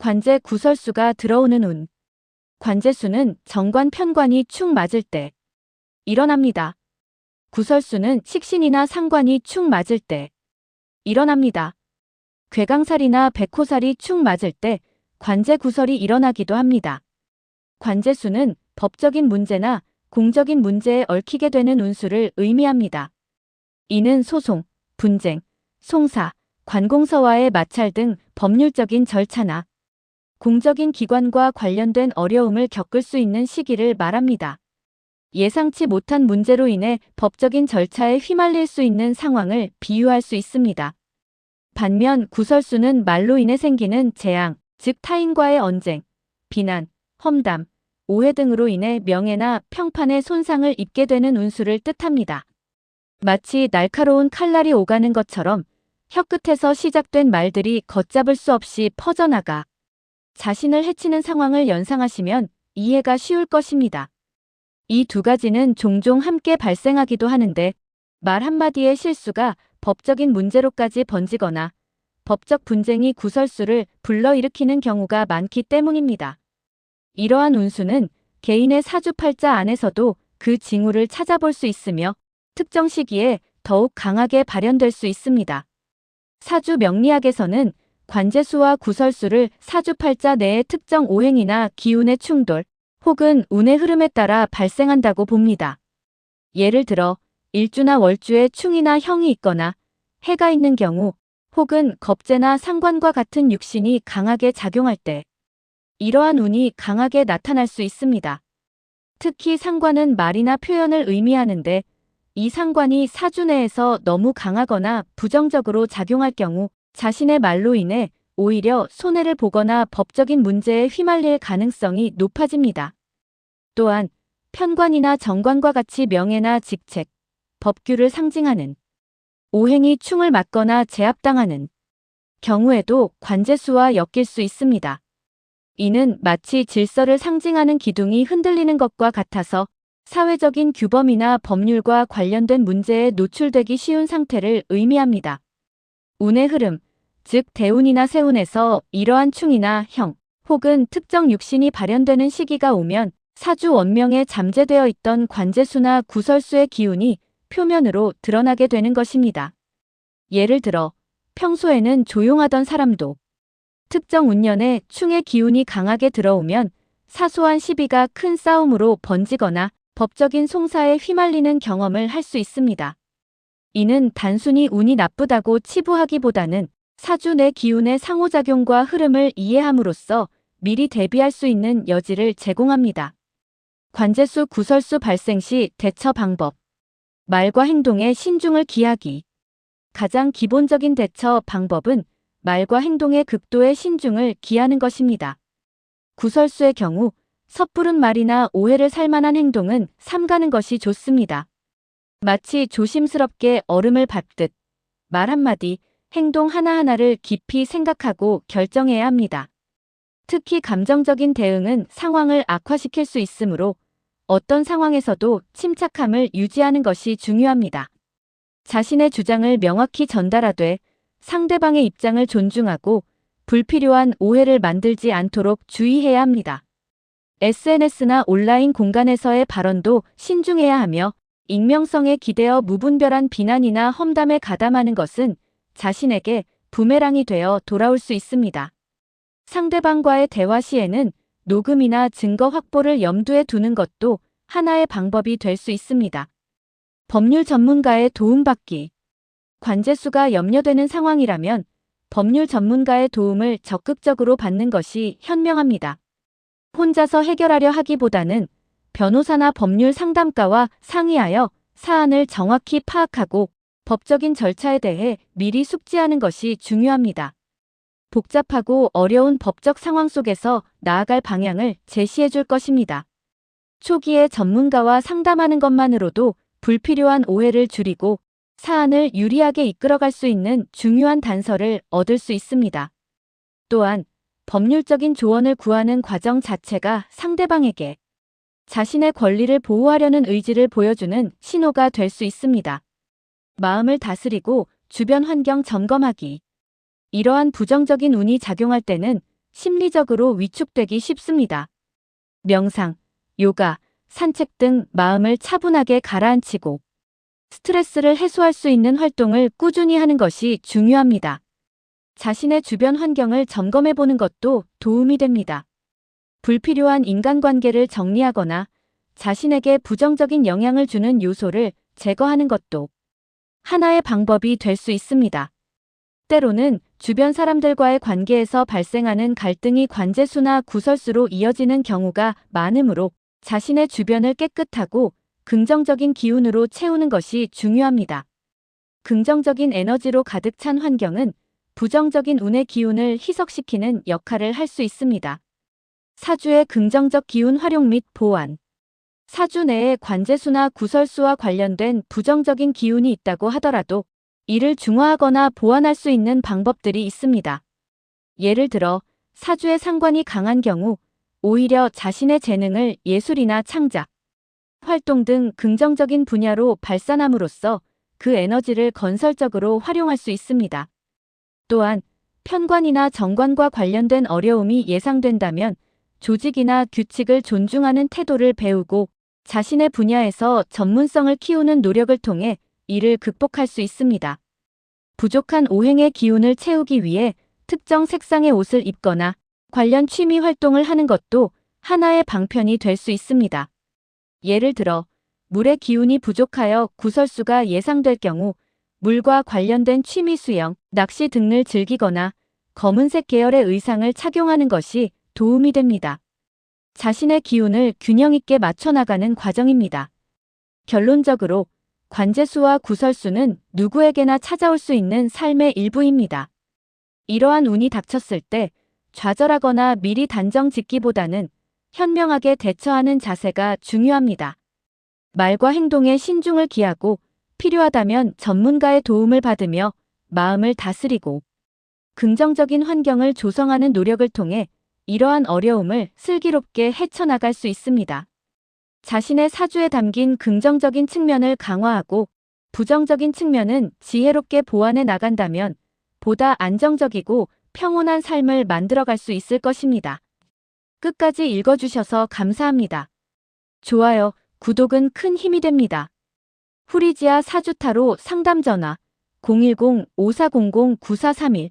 관제 구설수가 들어오는 운. 관제수는 정관 편관이 축 맞을 때 일어납니다. 구설수는 식신이나 상관이 축 맞을 때 일어납니다. 괴강살이나 백호살이 축 맞을 때 관제 구설이 일어나기도 합니다. 관제수는 법적인 문제나 공적인 문제에 얽히게 되는 운수를 의미합니다. 이는 소송, 분쟁, 송사, 관공서와의 마찰 등 법률적인 절차나 공적인 기관과 관련된 어려움을 겪을 수 있는 시기를 말합니다. 예상치 못한 문제로 인해 법적인 절차에 휘말릴 수 있는 상황을 비유할 수 있습니다. 반면 구설수는 말로 인해 생기는 재앙, 즉 타인과의 언쟁, 비난, 험담, 오해 등으로 인해 명예나 평판에 손상을 입게 되는 운수를 뜻합니다. 마치 날카로운 칼날이 오가는 것처럼 혀끝에서 시작된 말들이 걷잡을 수 없이 퍼져나가 자신을 해치는 상황을 연상하시면 이해가 쉬울 것입니다. 이 두 가지는 종종 함께 발생하기도 하는데 말 한마디의 실수가 법적인 문제로까지 번지거나 법적 분쟁이 구설수를 불러일으키는 경우가 많기 때문입니다. 이러한 운수는 개인의 사주팔자 안에서도 그 징후를 찾아볼 수 있으며 특정 시기에 더욱 강하게 발현될 수 있습니다. 사주 명리학에서는 관제수와 구설수를 사주팔자 내의 특정 오행이나 기운의 충돌 혹은 운의 흐름에 따라 발생한다고 봅니다. 예를 들어 일주나 월주에 충이나 형이 있거나 해가 있는 경우 혹은 겁재나 상관과 같은 육신이 강하게 작용할 때 이러한 운이 강하게 나타날 수 있습니다. 특히 상관은 말이나 표현을 의미하는데 이 상관이 사주 내에서 너무 강하거나 부정적으로 작용할 경우 자신의 말로 인해 오히려 손해를 보거나 법적인 문제에 휘말릴 가능성이 높아집니다. 또한 편관이나 정관과 같이 명예나 직책, 법규를 상징하는 오행이 충을 맞거나 제압당하는 경우에도 관제수와 엮일 수 있습니다. 이는 마치 질서를 상징하는 기둥이 흔들리는 것과 같아서 사회적인 규범이나 법률과 관련된 문제에 노출되기 쉬운 상태를 의미합니다. 운의 흐름, 즉 대운이나 세운에서 이러한 충이나 형, 혹은 특정 육신이 발현되는 시기가 오면 사주 원명에 잠재되어 있던 관제수나 구설수의 기운이 표면으로 드러나게 되는 것입니다. 예를 들어 평소에는 조용하던 사람도 특정 운년에 충의 기운이 강하게 들어오면 사소한 시비가 큰 싸움으로 번지거나 법적인 송사에 휘말리는 경험을 할 수 있습니다. 이는 단순히 운이 나쁘다고 치부하기보다는 사주 내 기운의 상호작용과 흐름을 이해함으로써 미리 대비할 수 있는 여지를 제공합니다. 관제수 구설수 발생 시 대처 방법. 말과 행동에 신중을 기하기. 가장 기본적인 대처 방법은 말과 행동의 극도의 신중을 기하는 것입니다. 구설수의 경우 섣부른 말이나 오해를 살 만한 행동은 삼가는 것이 좋습니다. 마치 조심스럽게 얼음을 밟듯 말 한마디, 행동 하나하나를 깊이 생각하고 결정해야 합니다. 특히 감정적인 대응은 상황을 악화시킬 수 있으므로 어떤 상황에서도 침착함을 유지하는 것이 중요합니다. 자신의 주장을 명확히 전달하되 상대방의 입장을 존중하고 불필요한 오해를 만들지 않도록 주의해야 합니다. SNS나 온라인 공간에서의 발언도 신중해야 하며 익명성에 기대어 무분별한 비난이나 험담에 가담하는 것은 자신에게 부메랑이 되어 돌아올 수 있습니다. 상대방과의 대화 시에는 녹음이나 증거 확보를 염두에 두는 것도 하나의 방법이 될 수 있습니다. 법률 전문가의 도움받기. 관제수가 염려되는 상황이라면 법률 전문가의 도움을 적극적으로 받는 것이 현명합니다. 혼자서 해결하려 하기보다는 변호사나 법률 상담가와 상의하여 사안을 정확히 파악하고 법적인 절차에 대해 미리 숙지하는 것이 중요합니다. 복잡하고 어려운 법적 상황 속에서 나아갈 방향을 제시해 줄 것입니다. 초기에 전문가와 상담하는 것만으로도 불필요한 오해를 줄이고 사안을 유리하게 이끌어갈 수 있는 중요한 단서를 얻을 수 있습니다. 또한 법률적인 조언을 구하는 과정 자체가 상대방에게 자신의 권리를 보호하려는 의지를 보여주는 신호가 될 수 있습니다. 마음을 다스리고 주변 환경 점검하기. 이러한 부정적인 운이 작용할 때는 심리적으로 위축되기 쉽습니다. 명상, 요가, 산책 등 마음을 차분하게 가라앉히고 스트레스를 해소할 수 있는 활동을 꾸준히 하는 것이 중요합니다. 자신의 주변 환경을 점검해 보는 것도 도움이 됩니다. 불필요한 인간관계를 정리하거나 자신에게 부정적인 영향을 주는 요소를 제거하는 것도 하나의 방법이 될 수 있습니다. 때로는 주변 사람들과의 관계에서 발생하는 갈등이 관제수나 구설수로 이어지는 경우가 많으므로 자신의 주변을 깨끗하고 긍정적인 기운으로 채우는 것이 중요합니다. 긍정적인 에너지로 가득 찬 환경은 부정적인 운의 기운을 희석시키는 역할을 할 수 있습니다. 사주의 긍정적 기운 활용 및 보완. 사주 내에 관제수나 구설수와 관련된 부정적인 기운이 있다고 하더라도 이를 중화하거나 보완할 수 있는 방법들이 있습니다. 예를 들어 사주의 상관이 강한 경우 오히려 자신의 재능을 예술이나 창작, 활동 등 긍정적인 분야로 발산함으로써 그 에너지를 건설적으로 활용할 수 있습니다. 또한 편관이나 정관과 관련된 어려움이 예상된다면 조직이나 규칙을 존중하는 태도를 배우고 자신의 분야에서 전문성을 키우는 노력을 통해 이를 극복할 수 있습니다. 부족한 오행의 기운을 채우기 위해 특정 색상의 옷을 입거나 관련 취미 활동을 하는 것도 하나의 방편이 될 수 있습니다. 예를 들어 물의 기운이 부족하여 구설수가 예상될 경우 물과 관련된 취미 수영, 낚시 등을 즐기거나 검은색 계열의 의상을 착용하는 것이 도움이 됩니다. 자신의 기운을 균형 있게 맞춰 나가는 과정입니다. 결론적으로 관제수와 구설수는 누구에게나 찾아올 수 있는 삶의 일부입니다. 이러한 운이 닥쳤을 때 좌절하거나 미리 단정 짓기보다는 현명하게 대처하는 자세가 중요합니다. 말과 행동에 신중을 기하고 필요하다면 전문가의 도움을 받으며 마음을 다스리고 긍정적인 환경을 조성하는 노력을 통해 이러한 어려움을 슬기롭게 헤쳐나갈 수 있습니다. 자신의 사주에 담긴 긍정적인 측면을 강화하고 부정적인 측면은 지혜롭게 보완해 나간다면 보다 안정적이고 평온한 삶을 만들어갈 수 있을 것입니다. 끝까지 읽어주셔서 감사합니다. 좋아요, 구독은 큰 힘이 됩니다. 후리지아 사주타로 상담 전화 010-5400-9431